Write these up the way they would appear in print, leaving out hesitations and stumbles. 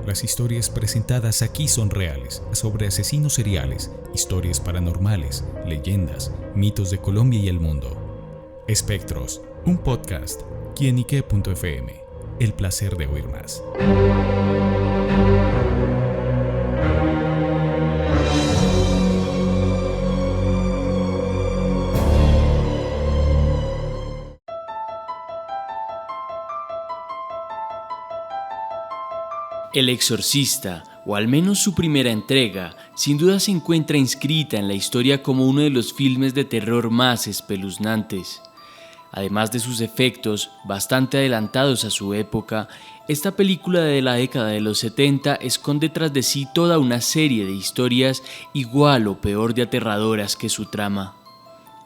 Las historias presentadas aquí son reales, sobre asesinos seriales, historias paranormales, leyendas, mitos de Colombia y el mundo. Espectros, un podcast, quienique.fm, el placer de oír más. El Exorcista, o al menos su primera entrega, sin duda se encuentra inscrita en la historia como uno de los filmes de terror más espeluznantes. Además de sus efectos, bastante adelantados a su época, esta película de la década de los 70 esconde tras de sí toda una serie de historias igual o peor de aterradoras que su trama.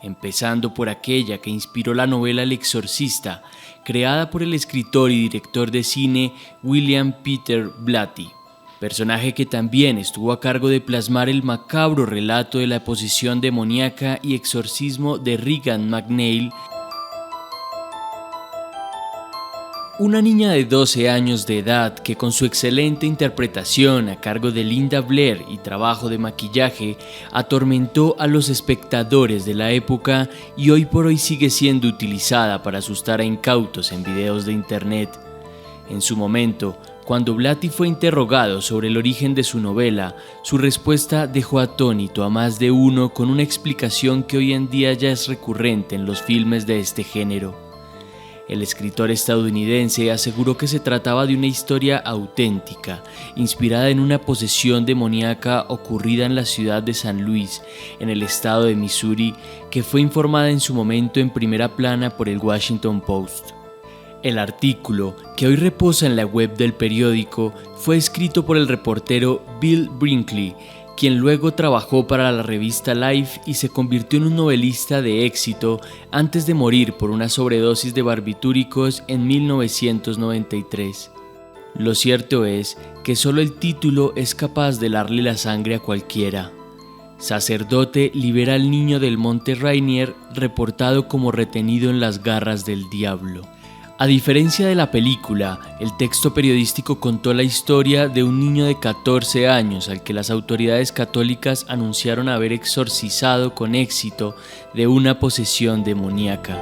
Empezando por aquella que inspiró la novela El Exorcista, creada por el escritor y director de cine William Peter Blatty, personaje que también estuvo a cargo de plasmar el macabro relato de la posesión demoníaca y exorcismo de Regan McNeil, una niña de 12 años de edad que con su excelente interpretación a cargo de Linda Blair y trabajo de maquillaje atormentó a los espectadores de la época y hoy por hoy sigue siendo utilizada para asustar a incautos en videos de internet. En su momento, cuando Blatty fue interrogado sobre el origen de su novela, su respuesta dejó atónito a más de uno con una explicación que hoy en día ya es recurrente en los filmes de este género. El escritor estadounidense aseguró que se trataba de una historia auténtica, inspirada en una posesión demoníaca ocurrida en la ciudad de San Luis, en el estado de Missouri, que fue informada en su momento en primera plana por el Washington Post. El artículo, que hoy reposa en la web del periódico, fue escrito por el reportero Bill Brinkley, quien luego trabajó para la revista Life y se convirtió en un novelista de éxito antes de morir por una sobredosis de barbitúricos en 1993. Lo cierto es que solo el título es capaz de helarle la sangre a cualquiera. Sacerdote libera al niño del Monte Rainier, reportado como retenido en las garras del diablo. A diferencia de la película, el texto periodístico contó la historia de un niño de 14 años al que las autoridades católicas anunciaron haber exorcizado con éxito de una posesión demoníaca.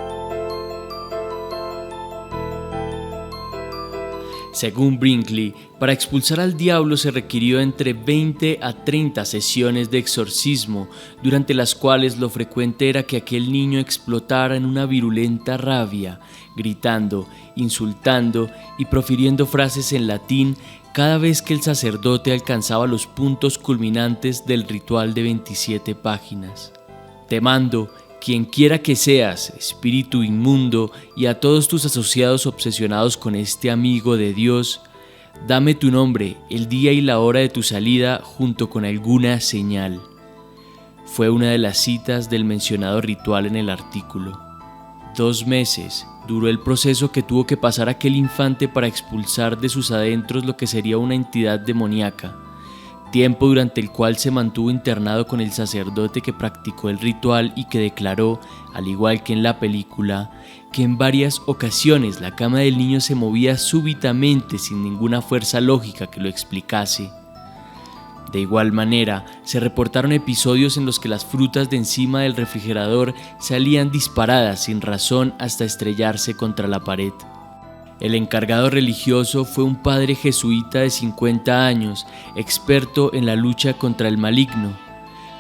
Según Brinkley, para expulsar al diablo se requirió entre 20 a 30 sesiones de exorcismo, durante las cuales lo frecuente era que aquel niño explotara en una virulenta rabia, gritando, insultando y profiriendo frases en latín cada vez que el sacerdote alcanzaba los puntos culminantes del ritual de 27 páginas. Te mando, quien quiera que seas, espíritu inmundo, y a todos tus asociados obsesionados con este amigo de Dios, dame tu nombre, el día y la hora de tu salida junto con alguna señal. Fue una de las citas del mencionado ritual en el artículo. 2 meses duró el proceso que tuvo que pasar aquel infante para expulsar de sus adentros lo que sería una entidad demoníaca, tiempo durante el cual se mantuvo internado con el sacerdote que practicó el ritual y que declaró, al igual que en la película, que en varias ocasiones la cama del niño se movía súbitamente sin ninguna fuerza lógica que lo explicase. De igual manera, se reportaron episodios en los que las frutas de encima del refrigerador salían disparadas sin razón hasta estrellarse contra la pared. El encargado religioso fue un padre jesuita de 50 años, experto en la lucha contra el maligno.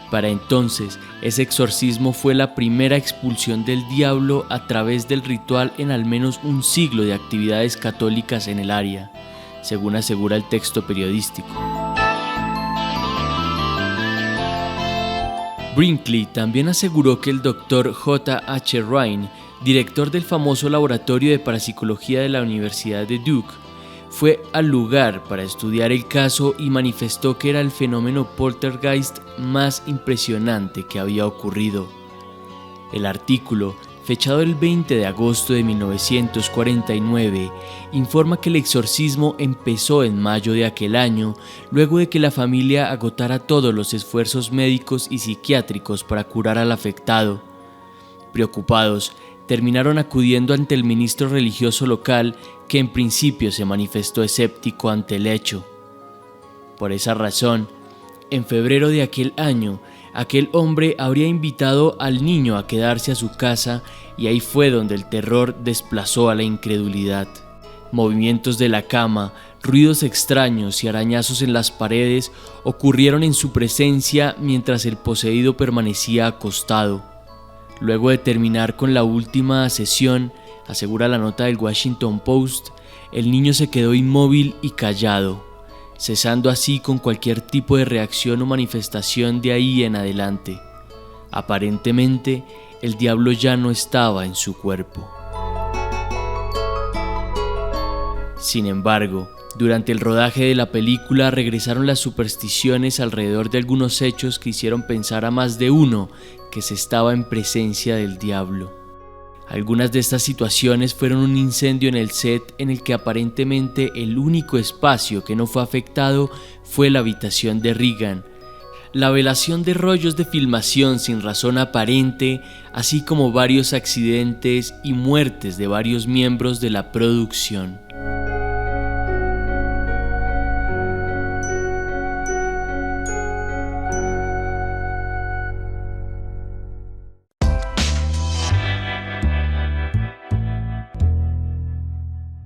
Para entonces, ese exorcismo fue la primera expulsión del diablo a través del ritual en al menos un siglo de actividades católicas en el área, según asegura el texto periodístico. Brinkley también aseguró que el Dr. J. H. Rhine, director del famoso laboratorio de parapsicología de la Universidad de Duke, fue al lugar para estudiar el caso y manifestó que era el fenómeno poltergeist más impresionante que había ocurrido. El artículo, fechado el 20 de agosto de 1949, informa que el exorcismo empezó en mayo de aquel año, luego de que la familia agotara todos los esfuerzos médicos y psiquiátricos para curar al afectado. Preocupados, terminaron acudiendo ante el ministro religioso local, que en principio se manifestó escéptico ante el hecho. Por esa razón, en febrero de aquel año, aquel hombre habría invitado al niño a quedarse a su casa y ahí fue donde el terror desplazó a la incredulidad. Movimientos de la cama, ruidos extraños y arañazos en las paredes ocurrieron en su presencia mientras el poseído permanecía acostado. Luego de terminar con la última sesión, asegura la nota del Washington Post, el niño se quedó inmóvil y callado, cesando así con cualquier tipo de reacción o manifestación de ahí en adelante. Aparentemente, el diablo ya no estaba en su cuerpo. Sin embargo, durante el rodaje de la película regresaron las supersticiones alrededor de algunos hechos que hicieron pensar a más de uno que se estaba en presencia del diablo. Algunas de estas situaciones fueron un incendio en el set en el que aparentemente el único espacio que no fue afectado fue la habitación de Regan, la velación de rollos de filmación sin razón aparente, así como varios accidentes y muertes de varios miembros de la producción.